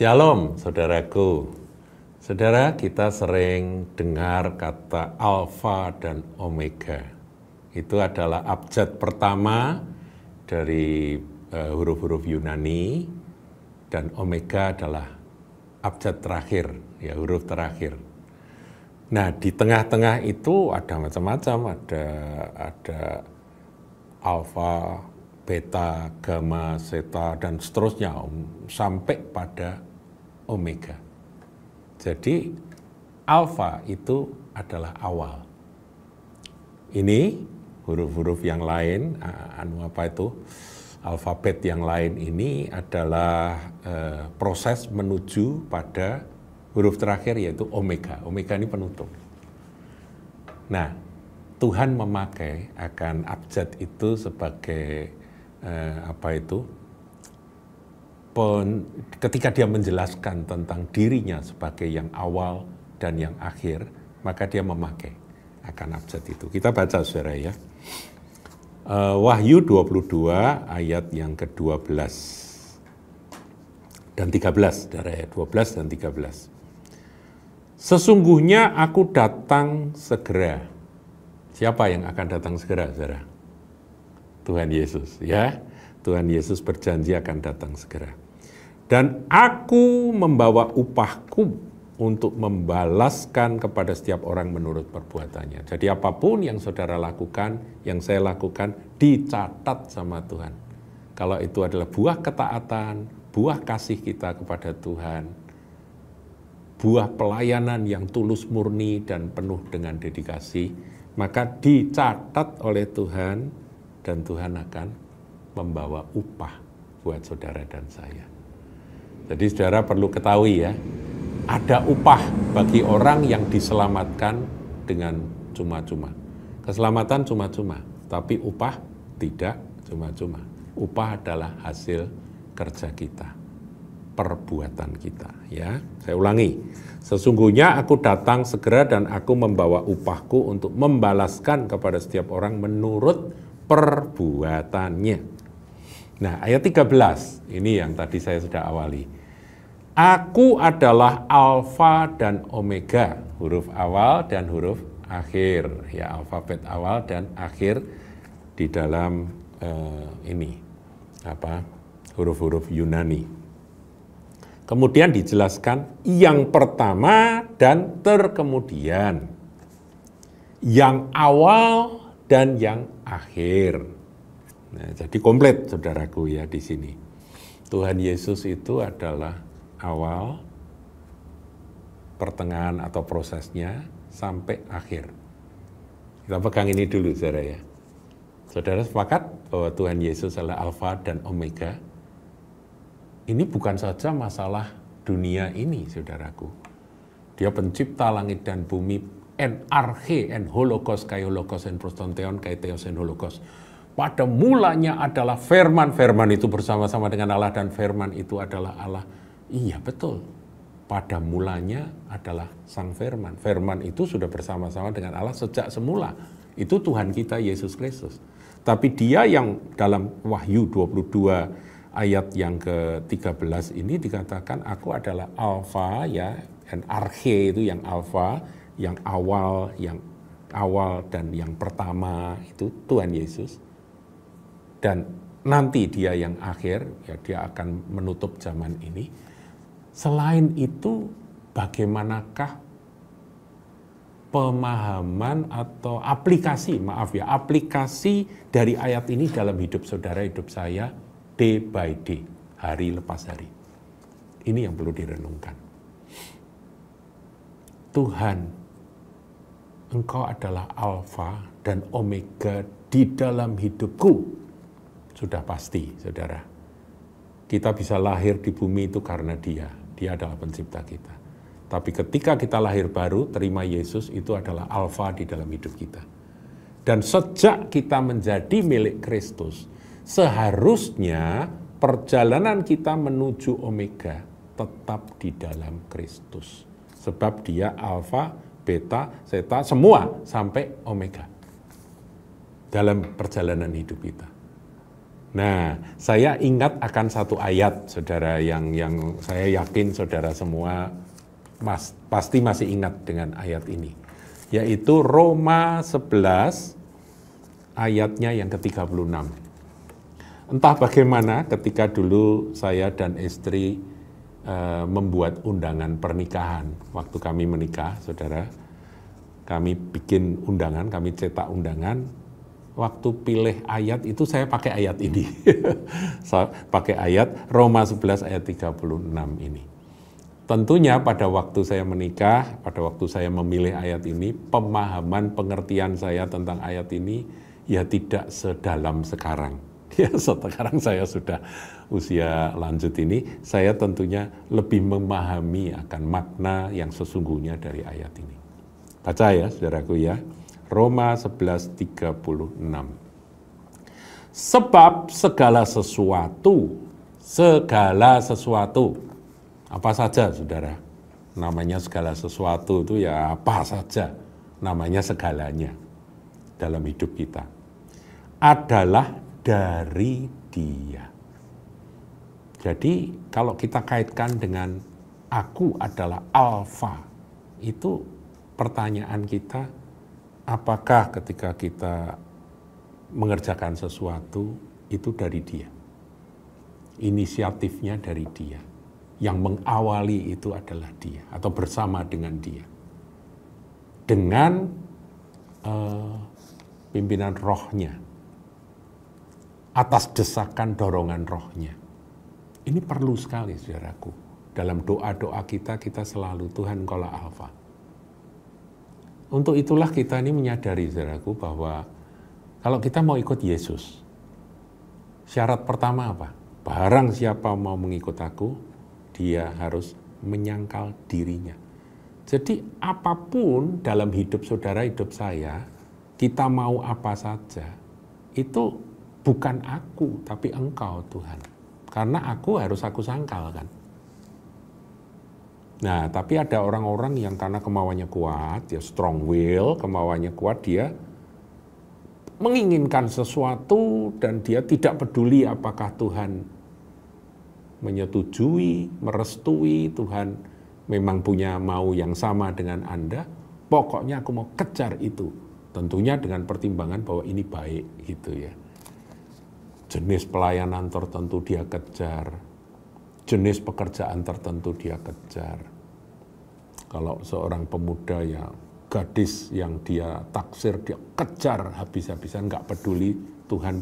Shalom, saudaraku. Saudara, kita sering dengar kata alfa dan omega. Itu adalah abjad pertama dari huruf-huruf Yunani, dan omega adalah abjad terakhir, ya, huruf terakhir. Nah, di tengah-tengah itu ada macam-macam, ada alfa, beta, gamma, zeta, dan seterusnya sampai pada omega. Jadi alfa itu adalah awal. Ini huruf-huruf yang lain, alfabet yang lain ini adalah proses menuju pada huruf terakhir yaitu omega. Omega ini penutup. Nah, Tuhan memakai akan abjad itu sebagai ketika dia menjelaskan tentang dirinya sebagai yang awal dan yang akhir, maka dia memakai akan abjad itu. Kita baca, saudara, ya. Wahyu 22 ayat yang ke-12 dan 13, saudara, ya, 12 dan 13. Sesungguhnya aku datang segera. Siapa yang akan datang segera, saudara? Tuhan Yesus, ya. Tuhan Yesus berjanji akan datang segera. Dan aku membawa upahku untuk membalaskan kepada setiap orang menurut perbuatannya. Jadi apapun yang saudara lakukan, yang saya lakukan, dicatat sama Tuhan. Kalau itu adalah buah ketaatan, buah kasih kita kepada Tuhan, buah pelayanan yang tulus murni dan penuh dengan dedikasi, maka dicatat oleh Tuhan, dan Tuhan akan membawa upah buat saudara dan saya. Jadi saudara perlu ketahui, ya, ada upah bagi orang yang diselamatkan dengan cuma-cuma. Keselamatan cuma-cuma, tapi upah tidak cuma-cuma. Upah adalah hasil kerja kita, perbuatan kita, ya. Saya ulangi, sesungguhnya aku datang segera dan aku membawa upahku untuk membalaskan kepada setiap orang menurut perbuatannya. Nah, ayat 13, ini yang tadi saya sudah awali. Aku adalah alfa dan omega, huruf awal dan huruf akhir, ya, alfabet awal dan akhir di dalam huruf-huruf Yunani. Kemudian dijelaskan yang pertama dan terkemudian, yang awal dan yang akhir. Nah, jadi komplit, saudaraku, ya, di sini. Tuhan Yesus itu adalah awal, pertengahan atau prosesnya sampai akhir. Kita pegang ini dulu, saudara, ya. Saudara sepakat bahwa Tuhan Yesus adalah alfa dan omega? Ini bukan saja masalah dunia ini, saudaraku. Dia pencipta langit dan bumi, en arche, en holokos, kai holokos, en prostonteon, kai theos, en holokos. Pada mulanya adalah firman, firman itu bersama-sama dengan Allah, dan firman itu adalah Allah. Iya, betul. Pada mulanya adalah sang firman. Firman itu sudah bersama-sama dengan Allah sejak semula. Itu Tuhan kita, Yesus Kristus. Tapi dia yang dalam Wahyu 22 ayat yang ke-13 ini dikatakan, aku adalah alfa, ya, en arche itu yang alfa, yang awal dan yang pertama itu Tuhan Yesus. Dan nanti dia yang akhir, ya, dia akan menutup zaman ini. Selain itu, bagaimanakah pemahaman atau aplikasi dari ayat ini dalam hidup saudara, hidup saya, day by day, hari lepas hari. Ini yang perlu direnungkan. Tuhan, Engkau adalah alfa dan omega di dalam hidupku. Sudah pasti, saudara. Kita bisa lahir di bumi itu karena Dia. Dia adalah pencipta kita. Tapi ketika kita lahir baru, terima Yesus, itu adalah alfa di dalam hidup kita. Dan sejak kita menjadi milik Kristus, seharusnya perjalanan kita menuju omega tetap di dalam Kristus. Sebab Dia alfa, beta, zeta, semua sampai omega dalam perjalanan hidup kita. Nah, saya ingat akan satu ayat, saudara, yang saya yakin saudara semua pasti masih ingat dengan ayat ini, yaitu Roma 11 ayatnya yang ke-36. Entah bagaimana ketika dulu saya dan istri membuat undangan pernikahan. Waktu kami menikah, saudara, kami bikin undangan, kami cetak undangan. Waktu pilih ayat itu saya pakai ayat ini. Saya pakai ayat Roma 11 ayat 36 ini. Tentunya pada waktu saya menikah, pada waktu saya memilih ayat ini, pemahaman pengertian saya tentang ayat ini ya tidak sedalam sekarang. Ya, sekarang saya sudah usia lanjut ini, saya tentunya lebih memahami akan makna yang sesungguhnya dari ayat ini. Baca ya, saudaraku ya. Roma 11:36. Sebab segala sesuatu, apa saja saudara? Namanya segala sesuatu itu ya apa saja, namanya segalanya dalam hidup kita. Adalah dari Dia. Jadi kalau kita kaitkan dengan aku adalah Alfa, itu pertanyaan kita, apakah ketika kita mengerjakan sesuatu itu dari Dia? Inisiatifnya dari Dia. Yang mengawali itu adalah Dia atau bersama dengan Dia. Dengan pimpinan rohnya. Atas desakan dorongan rohnya. Ini perlu sekali, saudaraku. Dalam doa-doa kita selalu Tuhan Engkaulah Alfa. Untuk itulah kita ini menyadari, saudaraku, bahwa kalau kita mau ikut Yesus, syarat pertama apa? Barang siapa mau mengikut aku, dia harus menyangkal dirinya. Jadi apapun dalam hidup saudara, hidup saya, kita mau apa saja, itu bukan aku, tapi Engkau Tuhan. Karena aku harus aku sangkal kan. Nah, tapi ada orang-orang yang karena kemauannya kuat, dia strong will, kemauannya kuat, dia menginginkan sesuatu dan dia tidak peduli apakah Tuhan menyetujui, merestui, Tuhan memang punya mau yang sama dengan Anda, pokoknya aku mau kejar itu. Tentunya dengan pertimbangan bahwa ini baik gitu ya. Jenis pelayanan tertentu dia kejar, jenis pekerjaan tertentu dia kejar. Kalau seorang pemuda ya gadis yang dia taksir, dia kejar habis-habisan, nggak peduli Tuhan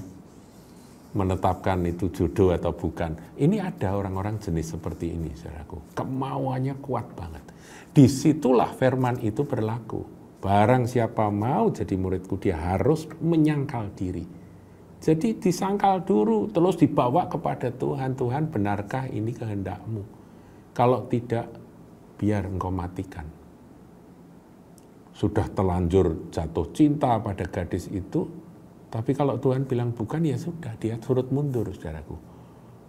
menetapkan itu jodoh atau bukan. Ini ada orang-orang jenis seperti ini, saudaraku. Kemauannya kuat banget. Disitulah firman itu berlaku. Barang siapa mau jadi muridku, dia harus menyangkal diri. Jadi disangkal dulu, terus dibawa kepada Tuhan. Tuhan, benarkah ini kehendak-Mu? Kalau tidak, biar Engkau matikan. Sudah terlanjur jatuh cinta pada gadis itu, tapi kalau Tuhan bilang bukan, ya sudah, dia surut mundur, saudaraku.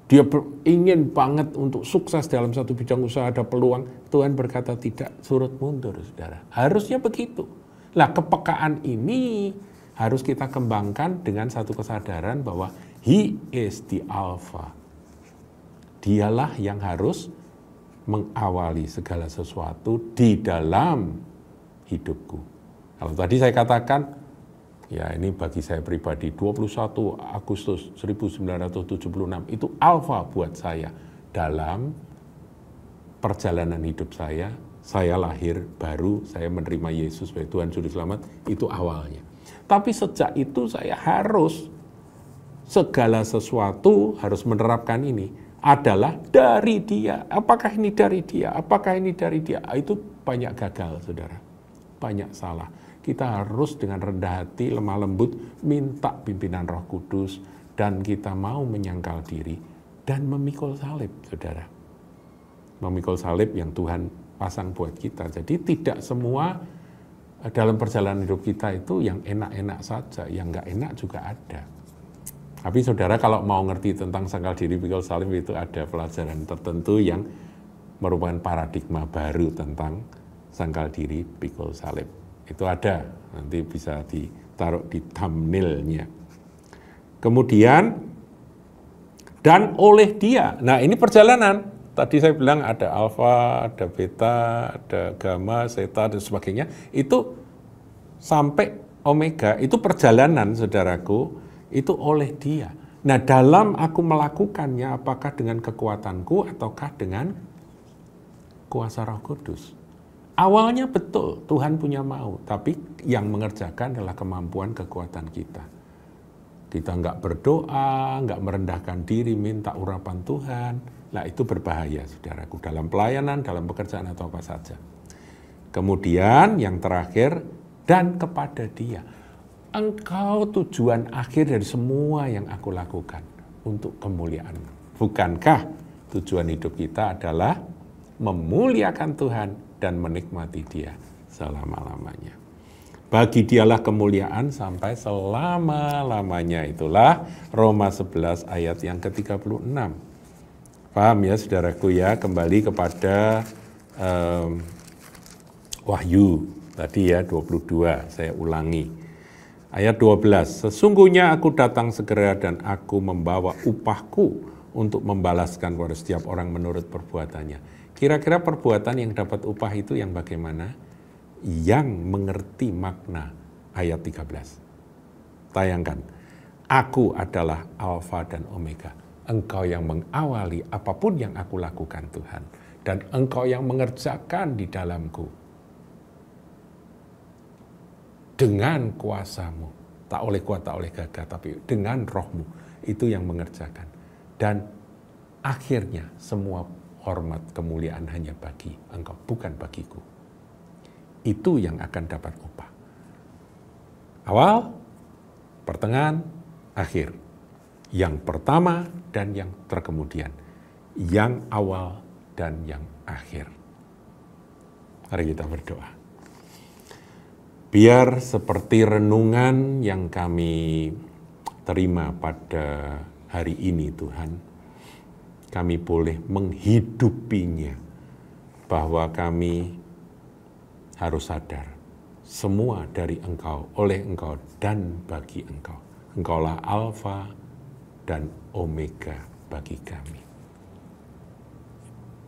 Dia ingin banget untuk sukses dalam satu bidang usaha, ada peluang. Tuhan berkata tidak, surut mundur, saudara. Harusnya begitu. Nah, kepekaan ini harus kita kembangkan dengan satu kesadaran bahwa He is the Alpha. Dialah yang harus mengawali segala sesuatu di dalam hidupku. Kalau tadi saya katakan, ya ini bagi saya pribadi, 21 Agustus 1976 itu alfa buat saya. Dalam perjalanan hidup saya lahir baru, saya menerima Yesus sebagai Tuhan Juru Selamat, itu awalnya. Tapi sejak itu saya harus, segala sesuatu harus menerapkan ini. Adalah dari Dia. Apakah ini dari Dia? Apakah ini dari Dia? Itu banyak gagal, saudara. Banyak salah. Kita harus dengan rendah hati, lemah lembut, minta pimpinan Roh Kudus, dan kita mau menyangkal diri dan memikul salib, saudara. Memikul salib yang Tuhan pasang buat kita. Jadi tidak semua dalam perjalanan hidup kita itu yang enak-enak saja, yang nggak enak juga ada. Tapi saudara kalau mau ngerti tentang sangkal diri, pikul salib, itu ada pelajaran tertentu yang merupakan paradigma baru tentang sangkal diri, pikul salib. Itu ada, nanti bisa ditaruh di thumbnailnya. Kemudian dan oleh Dia. Nah, ini perjalanan. Tadi saya bilang ada alfa, ada beta, ada gamma, zeta, dan sebagainya. Itu sampai omega, itu perjalanan, saudaraku, itu oleh Dia. Nah, dalam aku melakukannya, apakah dengan kekuatanku ataukah dengan kuasa Roh Kudus? Awalnya betul, Tuhan punya mau, tapi yang mengerjakan adalah kemampuan kekuatan kita. Kita nggak berdoa, nggak merendahkan diri, minta urapan Tuhan. Nah, itu berbahaya, saudaraku, dalam pelayanan, dalam pekerjaan atau apa saja. Kemudian yang terakhir, dan kepada Dia. Engkau tujuan akhir dari semua yang aku lakukan untuk kemuliaan. Bukankah tujuan hidup kita adalah memuliakan Tuhan dan menikmati Dia selama-lamanya. Bagi Dialah kemuliaan sampai selama-lamanya. Itulah Roma 11 ayat yang ke-36. Paham ya, saudaraku ya, kembali kepada Wahyu tadi ya 22, saya ulangi. Ayat 12, sesungguhnya aku datang segera dan aku membawa upahku untuk membalaskan kepada setiap orang menurut perbuatannya. Kira-kira perbuatan yang dapat upah itu yang bagaimana? Yang mengerti makna ayat 13. Tayangkan, aku adalah Alfa dan Omega. Engkau yang mengawali apapun yang aku lakukan Tuhan. Dan Engkau yang mengerjakan di dalamku. Dengan kuasamu, tak oleh kuat, tak oleh gagah, tapi dengan rohmu, itu yang mengerjakan. Dan akhirnya semua hormat kemuliaan hanya bagi Engkau, bukan bagiku. Itu yang akan dapat upah. Awal, pertengahan, akhir. Yang pertama dan yang terkemudian. Yang awal dan yang akhir. Mari kita berdoa. Biar seperti renungan yang kami terima pada hari ini Tuhan, kami boleh menghidupinya, bahwa kami harus sadar, semua dari Engkau, oleh Engkau, dan bagi Engkau. Engkaulah Alfa dan Omega bagi kami.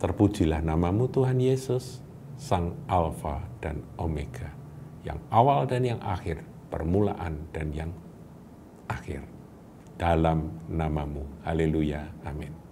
Terpujilah namamu Tuhan Yesus, Sang Alfa dan Omega, yang awal dan yang akhir, permulaan dan yang akhir. Dalam namamu, haleluya, amin.